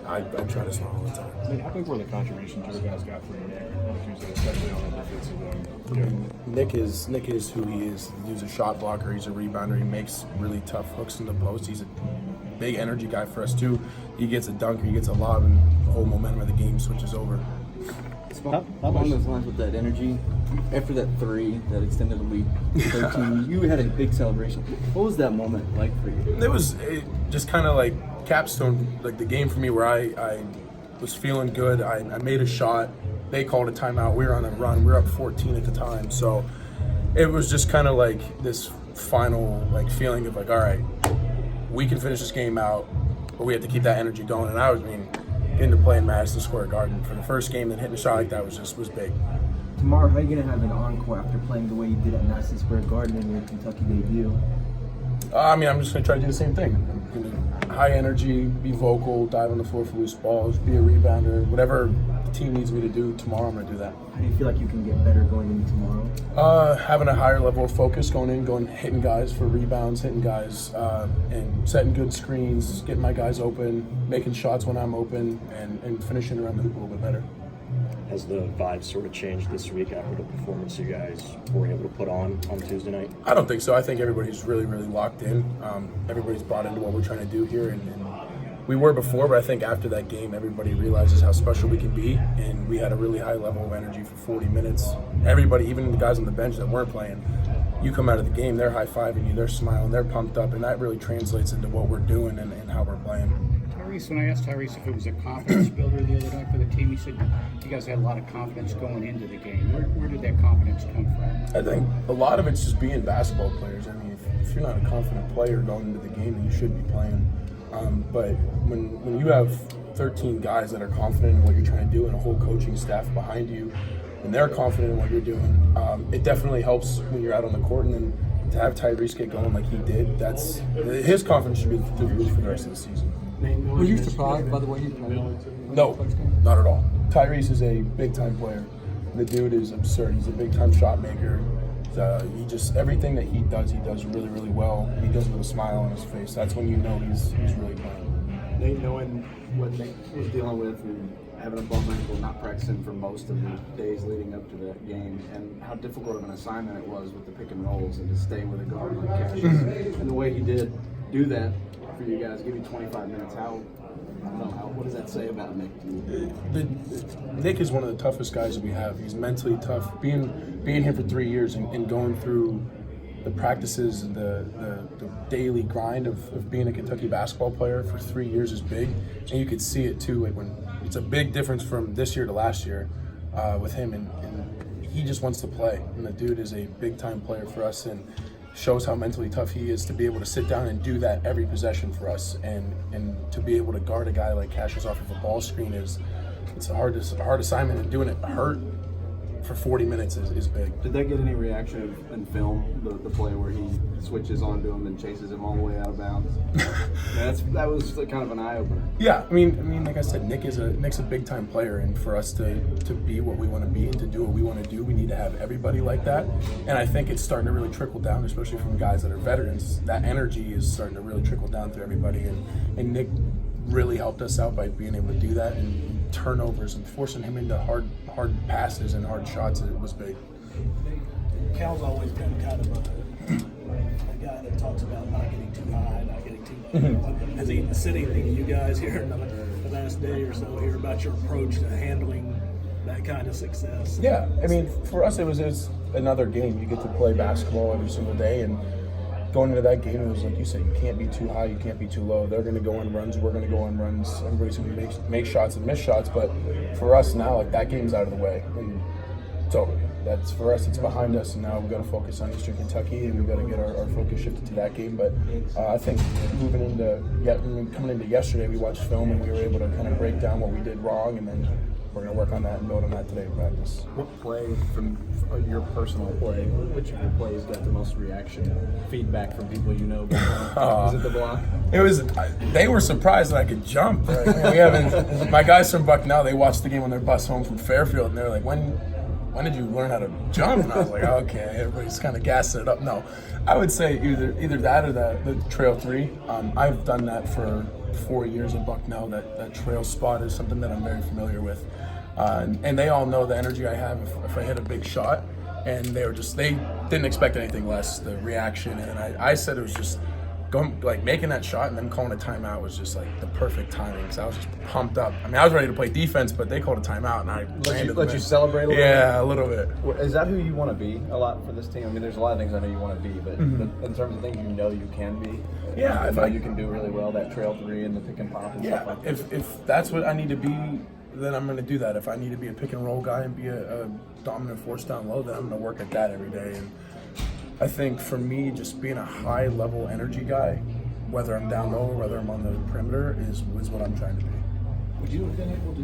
I try to smile all the time. I mean, how big were the contributions your guys got from Nick on Tuesday, especially on the defensive end? Nick is who he is. He's a shot blocker. He's a rebounder. He makes really tough hooks in the post. He's a big energy guy for us too. He gets a dunk, he gets a lob, and the whole momentum of the game switches over. How along those lines with that energy, after that three that extended the lead to 13, you had a big celebration. What was that moment like for you? It was just kind of like capstone, like the game for me, where I was feeling good. I made a shot. They called a timeout. We were on a run. We were up 14 at the time, so it was just kind of like this final like feeling of like, all right, we can finish this game out, but we have to keep that energy going. And getting to play in Madison Square Garden for the first game, then hitting a shot like that was big. Tomorrow, how are you going to have an encore after playing the way you did at Madison Square Garden in your Kentucky debut? I'm just going to try to do the same thing. I'm gonna high energy, be vocal, dive on the floor for loose balls, be a rebounder. Whatever the team needs me to do tomorrow, I'm going to do that. How do you feel like you can get better going into tomorrow? Having a higher level of focus hitting guys for rebounds, hitting guys, and setting good screens, getting my guys open, making shots when I'm open, and finishing around the hoop a little bit better. Has the vibe sort of changed this week after the performance you guys were able to put on Tuesday night? I don't think so. I think everybody's really, really locked in. Everybody's bought into what we're trying to do here, and we were before, but I think after that game, everybody realizes how special we can be, and we had a really high level of energy for 40 minutes. Everybody, even the guys on the bench that weren't playing, you come out of the game, they're high-fiving you, they're smiling, they're pumped up, and that really translates into what we're doing and how we're playing. Tyrese, when I asked Tyrese if it was a confidence builder the other night for the team, he said you guys had a lot of confidence going into the game. Where did that confidence come from? I think a lot of it's just being basketball players. I mean, if you're not a confident player going into the game, then you should be playing. But when you have 13 guys that are confident in what you're trying to do and a whole coaching staff behind you, and they're confident in what you're doing, it definitely helps when you're out on the court. And then to have Tyrese get going like he did, his confidence should be through the roof for the rest of the season. Were you surprised by the way he played? No, not at all. Tyrese is a big-time player. The dude is absurd. He's a big-time shot maker. Everything that he does really, really well. And he does it with a smile on his face. That's when you know he's really playing. Nate, knowing what Nick was dealing with and having a bum ankle, not practicing for most of the days leading up to that game, and how difficult of an assignment it was with the pick and rolls and to stay with a guard like Cassius, and the way he did do that for you guys, give you 25 minutes. What does that say about Nick to you? Nick is one of the toughest guys that we have. He's mentally tough. Being here for 3 years and going through the practices and the daily grind of being a Kentucky basketball player for 3 years is big. And you could see it too. Like when it's a big difference from this year to last year with him, and he just wants to play. And the dude is a big time player for us, and shows how mentally tough he is to be able to sit down and do that every possession for us, and to be able to guard a guy like Cassius off of a ball screen it's a hard assignment, and doing it hurt for 40 minutes is big. Did that get any reaction in film, the play where he switches onto him and chases him all the way out of bounds? That was kind of an eye-opener. Yeah, I mean, like I said, Nick's a big-time player, and for us to be what we want to be and to do what we want to do, we need to have everybody like that. And I think it's starting to really trickle down, especially from guys that are veterans. That energy is starting to really trickle down through everybody, and Nick really helped us out by being able to do that, and turnovers and forcing him into hard passes and hard shots. It was big. Cal's always been kind of a guy that talks about not getting too high, not getting too low. Has he said anything to you guys here in the last day or so here about your approach to handling that kind of success? Yeah, I mean, for us, it was another game. You get to play basketball every single day, and going into that game, it was like you said, you can't be too high, you can't be too low. They're going to go on runs, we're going to go on runs. Everybody's going to make shots and miss shots, but for us now, like, that game's out of the way. And so that's for us, it's behind us, and now we've got to focus on Eastern Kentucky, and we've got to get our focus shifted to that game. But I think coming into yesterday, we watched film, and we were able to kind of break down what we did wrong, and then we're going to work on that and build on that today in practice. What play from your personal play, which of your plays got the most reaction, feedback from people you know? Was it the block? It was. They were surprised that I could jump. Right? We haven't. My guys from Bucknell, they watched the game on their bus home from Fairfield, and they're like, "When did you learn how to jump?" And I was like, "Okay." Everybody's kind of gassing it up. No, I would say either that or the trail three. I've done that for 4 years at Bucknell, that trail spot is something that I'm very familiar with. And they all know the energy I have if I hit a big shot. And they didn't expect anything less, the reaction. And I said it was just going, like, making that shot and then calling a timeout was just like the perfect timing, because I was just pumped up. I mean, I was ready to play defense, but they called a timeout and I Let you celebrate a little bit? Yeah, a little bit. Is that who you want to be a lot for this team? I mean, there's a lot of things I know you want to be, but in terms of things you know you can be, Yeah, you know you can do really well, that trail three and the pick and pop and stuff like that. If that's what I need to be, then I'm going to do that. If I need to be a pick and roll guy and be a dominant force down low, then I'm going to work at that every day. And I think for me, just being a high level energy guy, whether I'm down low or whether I'm on the perimeter, is what I'm trying to be. Would you have been able to